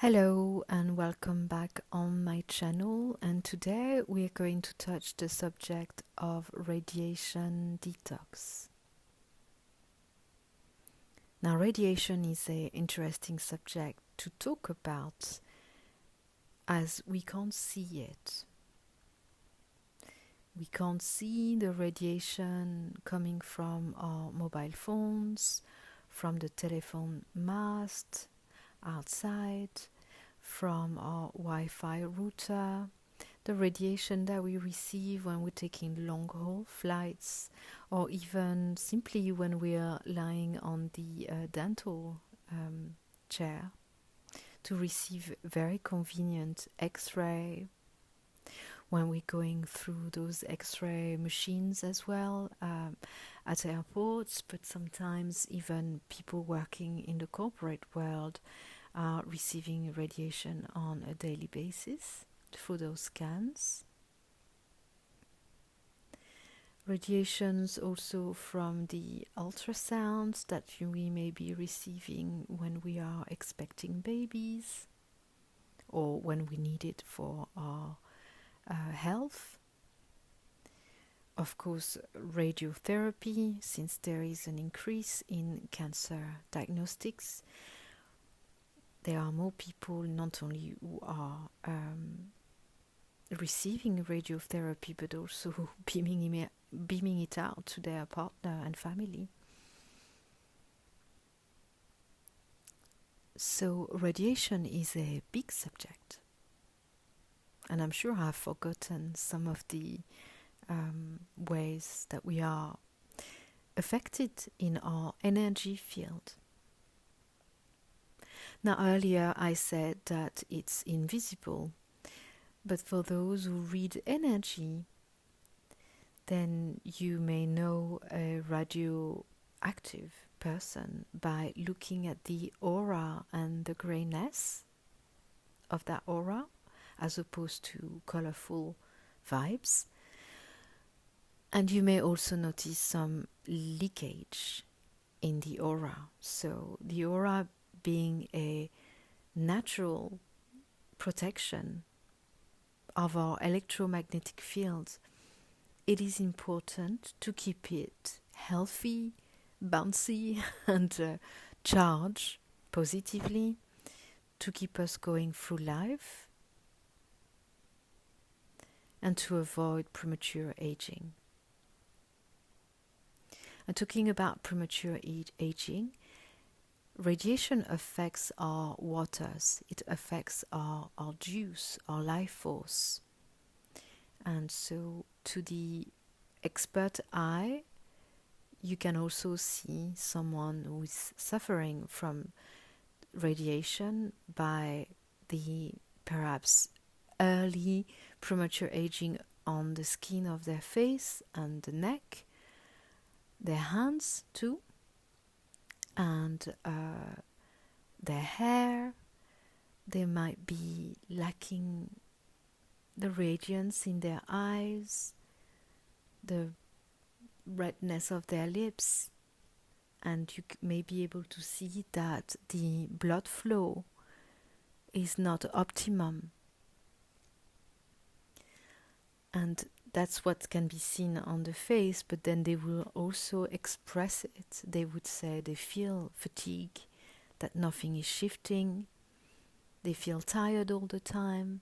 Hello and welcome back on my channel, and today we are going to touch the subject of radiation detox. Now, radiation is an interesting subject to talk about as we can't see it. We can't see the radiation coming from our mobile phones, from the telephone mast outside, from our Wi-Fi router, the radiation that we receive when we're taking long-haul flights, or even simply when we are lying on the dental chair to receive very convenient X-ray, when we're going through those X-ray machines as well at airports, but sometimes even people working in the corporate world are receiving radiation on a daily basis through those scans. Radiations also from the ultrasounds that we may be receiving when we are expecting babies or when we need it for our health. Of course, radiotherapy, since there is an increase in cancer diagnostics. There are more people not only who are receiving radiotherapy, but also beaming it out to their partner and family. So radiation is a big subject. And I'm sure I've forgotten some of the ways that we are affected in our energy field. Now, earlier I said that it's invisible, but for those who read energy, then you may know a radioactive person by looking at the aura and the grayness of that aura, as opposed to colorful vibes. And you may also notice some leakage in the aura. So the aura being a natural protection of our electromagnetic field, it is important to keep it healthy, bouncy, and charged positively to keep us going through life and to avoid premature aging. And talking about premature aging, radiation affects our waters, it affects our juice, our life force. And so to the expert eye, you can also see someone who is suffering from radiation by the perhaps early premature aging on the skin of their face and the neck, their hands too, and their hair. They might be lacking the radiance in their eyes, the redness of their lips, and you may be able to see that the blood flow is not optimum. And that's what can be seen on the face, but then they will also express it. They would say they feel fatigue, that nothing is shifting. They feel tired all the time.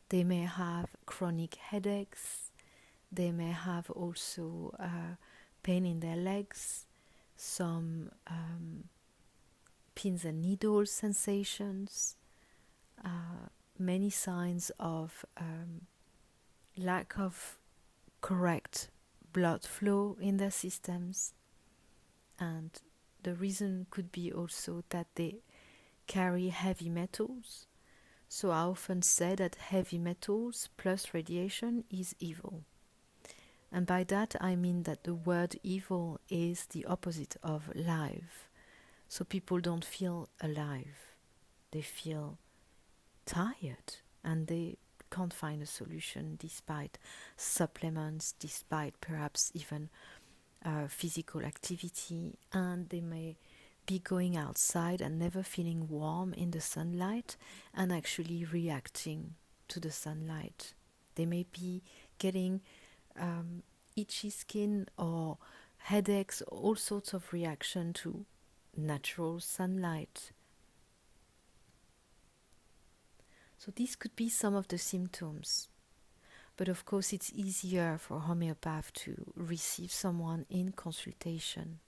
They may have chronic headaches. They may have also pain in their legs, some pins and needles sensations, many signs of lack of correct blood flow in their systems. And the reason could be also that they carry heavy metals. So I often say that heavy metals plus radiation is evil. And by that I mean that the word evil is the opposite of live. So people don't feel alive. They feel tired and they can't find a solution despite supplements, despite perhaps even physical activity, and they may be going outside and never feeling warm in the sunlight and actually reacting to the sunlight. They may be getting itchy skin or headaches, all sorts of reaction to natural sunlight. So these could be some of the symptoms. But of course it's easier for a homeopath to receive someone in consultation,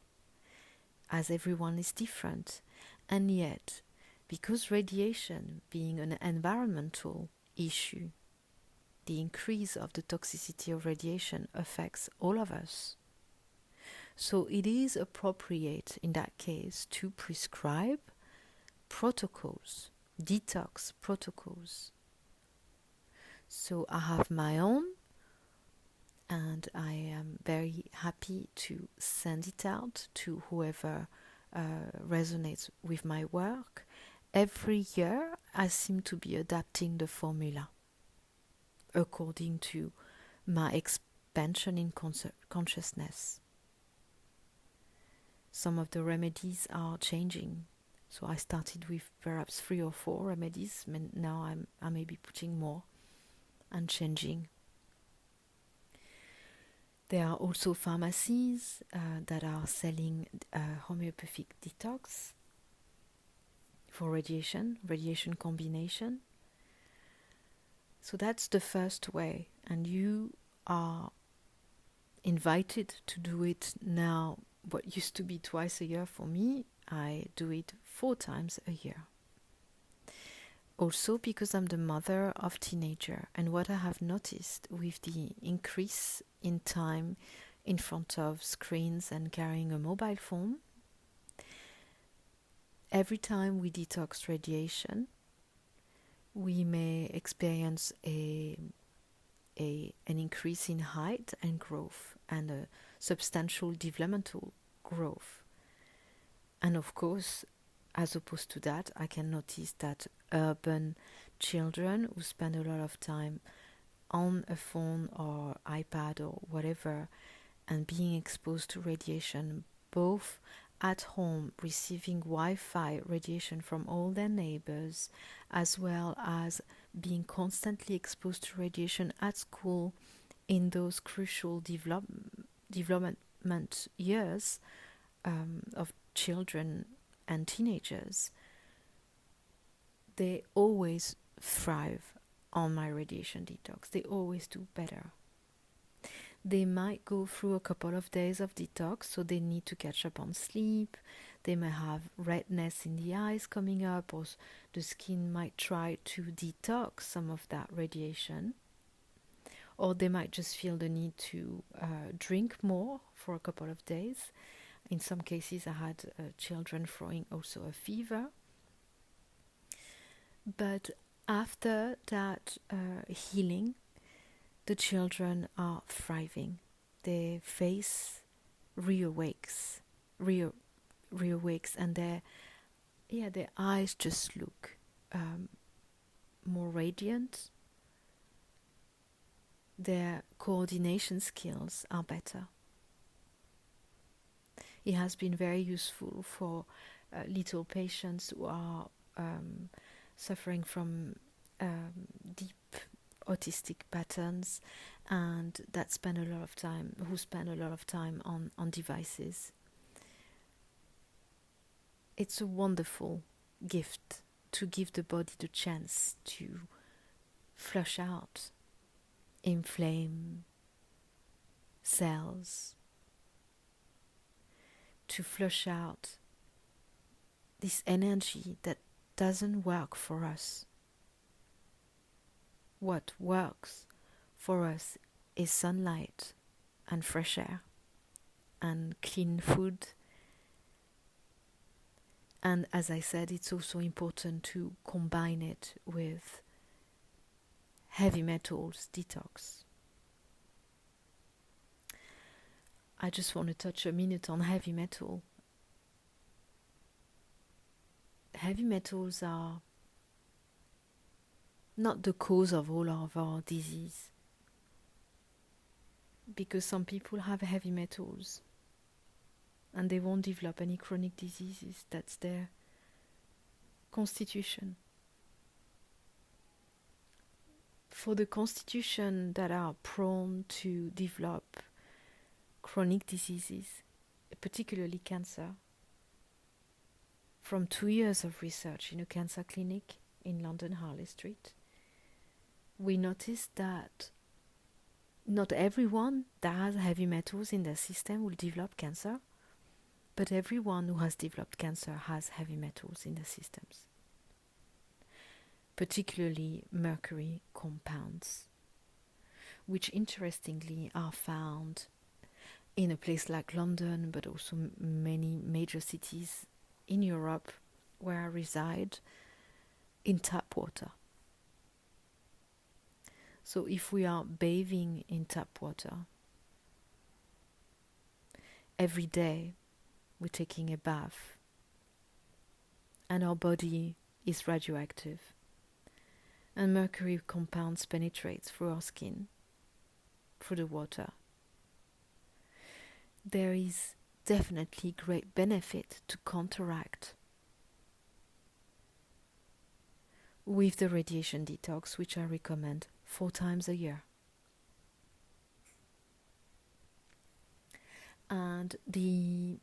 as everyone is different. And yet, because radiation being an environmental issue, the increase of the toxicity of radiation affects all of us. So it is appropriate in that case to prescribe protocols, detox protocols. So I have my own, and I am very happy to send it out to whoever resonates with my work. Every year I seem to be adapting the formula according to my expansion in consciousness. Some of the remedies are changing. So I started with perhaps 3 or 4 remedies. Now I may be putting more and changing. There are also pharmacies that are selling homeopathic detox for radiation combination. So that's the first way, and you are invited to do it now. What used to be twice a year for me, I do it 4 times a year. Also because I'm the mother of teenager, and what I have noticed with the increase in time in front of screens and carrying a mobile phone, every time we detox radiation, we may experience an increase in height and growth and a substantial developmental growth. And of course, as opposed to that, I can notice that urban children who spend a lot of time on a phone or iPad or whatever and being exposed to radiation, both at home receiving Wi-Fi radiation from all their neighbors, as well as being constantly exposed to radiation at school in those crucial development years of children and teenagers, they always thrive on my radiation detox. They always do better. They might go through a couple of days of detox, so they need to catch up on sleep. They may have redness in the eyes coming up, or the skin might try to detox some of that radiation. Or they might just feel the need to drink more for a couple of days. In some cases, I had children throwing also a fever. But after that healing, the children are thriving. Their face reawakes, and their eyes just look more radiant. Their coordination skills are better. It has been very useful for little patients who are suffering from deep autistic patterns and who spend a lot of time on devices. It's a wonderful gift to give the body the chance to flush out inflamed cells, to flush out this energy that doesn't work for us. What works for us is sunlight and fresh air and clean food. And as I said, it's also important to combine it with heavy metals detox. I just want to touch a minute on heavy metal. Heavy metals are not the cause of all of our disease, because some people have heavy metals and they won't develop any chronic diseases. That's their constitution. For the constitution that are prone to develop chronic diseases, particularly cancer, from 2 years of research in a cancer clinic in London Harley Street, we noticed that not everyone that has heavy metals in their system will develop cancer, but everyone who has developed cancer has heavy metals in their systems, particularly mercury compounds, which interestingly are found in a place like London, but also many major cities in Europe where I reside, in tap water. So if we are bathing in tap water every day, we're taking a bath, and our body is radioactive, and mercury compounds penetrates through our skin, through the water. There is definitely great benefit to counteract with the radiation detox, which I recommend 4 times a year. And the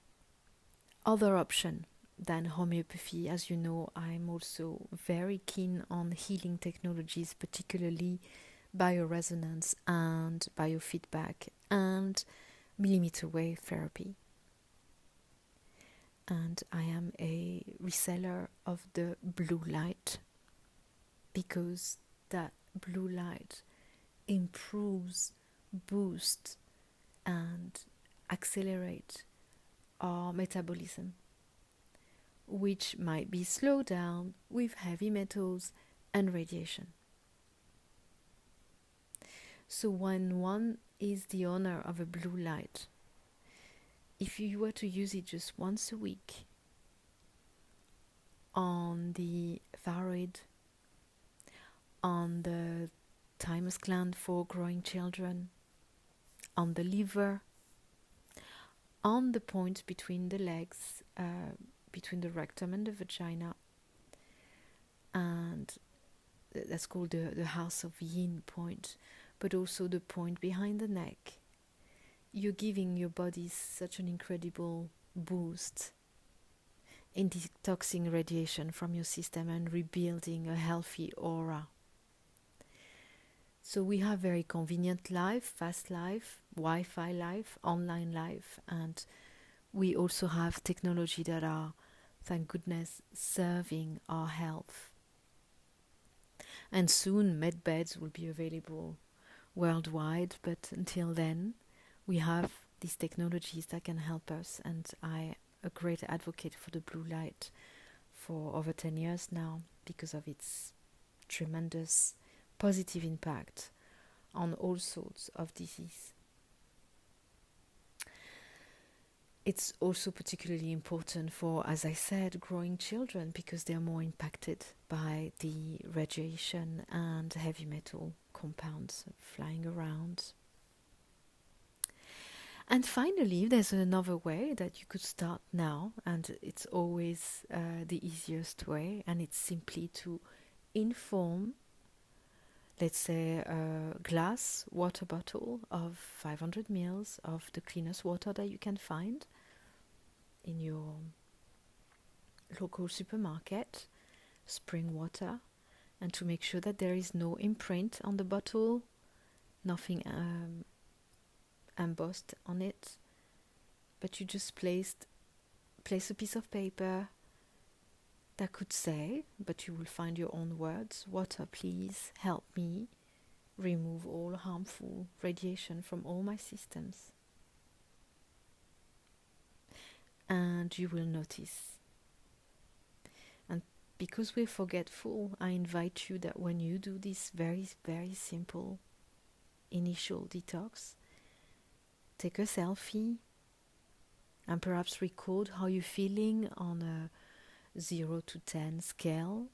other option than homeopathy, as you know, I'm also very keen on healing technologies, particularly bioresonance and biofeedback and millimeter wave therapy. And I am a reseller of the blue light, because that blue light improves, boosts, and accelerates our metabolism, which might be slowed down with heavy metals and radiation. So when one is the owner of a blue light, if you were to use it just once a week on the thyroid, on the thymus gland for growing children, on the liver, on the point between the legs, between the rectum and the vagina, and that's called the house of yin point, but also the point behind the neck, you're giving your body such an incredible boost in detoxing radiation from your system and rebuilding a healthy aura. So we have very convenient life, fast life, Wi-Fi life, online life, and we also have technology that are, thank goodness, serving our health. And soon med beds will be available worldwide, but until then we have these technologies that can help us, and I'm a great advocate for the blue light for over 10 years now because of its tremendous positive impact on all sorts of disease. It's also particularly important for, as I said, growing children, because they're more impacted by the radiation and heavy metal compounds flying around. And finally, there's another way that you could start now, and it's always the easiest way, and it's simply to inform, let's say, a glass water bottle of 500 ml of the cleanest water that you can find in your local supermarket, spring water, and to make sure that there is no imprint on the bottle, nothing embossed on it, but you just place a piece of paper that could say, but you will find your own words: water, please help me remove all harmful radiation from all my systems. And you will notice. And because we're forgetful, I invite you that when you do this very, very simple initial detox, take a selfie and perhaps record how you're feeling on a 0 to 10 scale,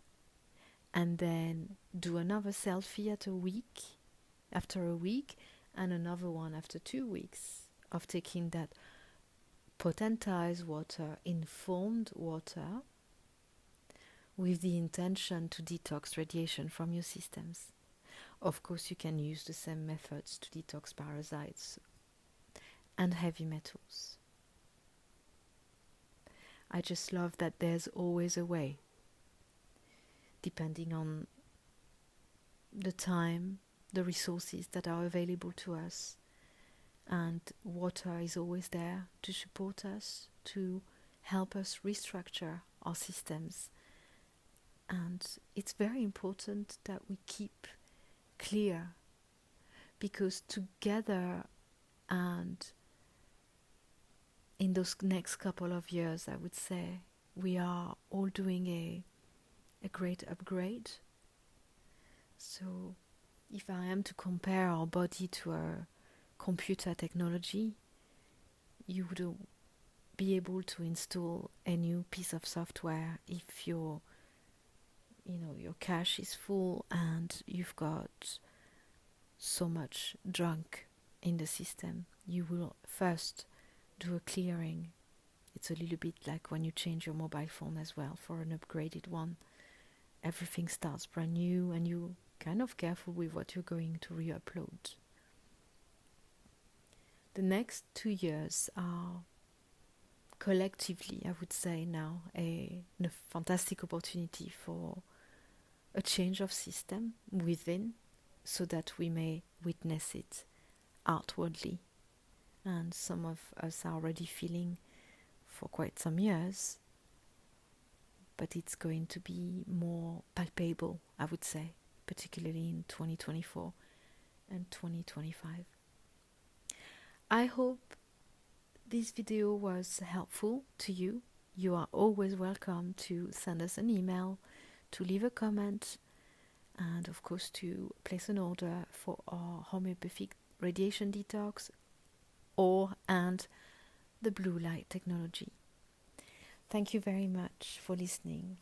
and then do another selfie after a week, and another one after 2 weeks of taking that potentized water, informed water, with the intention to detox radiation from your systems. Of course, you can use the same methods to detox parasites and heavy metals. I just love that there's always a way, depending on the time, the resources that are available to us. And water is always there to support us, to help us restructure our systems. And it's very important that we keep clear, because together, and in those next couple of years, I would say, we are all doing a great upgrade. So if I am to compare our body to a computer technology, you would be able to install a new piece of software if your cache is full and you've got so much junk in the system. You will first do a clearing. It's a little bit like when you change your mobile phone as well for an upgraded one. Everything starts brand new and you're kind of careful with what you're going to re-upload. The next 2 years are collectively, I would say now, a fantastic opportunity for a change of system within, so that we may witness it outwardly. And some of us are already feeling for quite some years, but it's going to be more palpable, I would say, particularly in 2024 and 2025. I hope this video was helpful to you. You are always welcome to send us an email, to leave a comment, and of course to place an order for our homeopathic radiation detox and the blue light technology. Thank you very much for listening.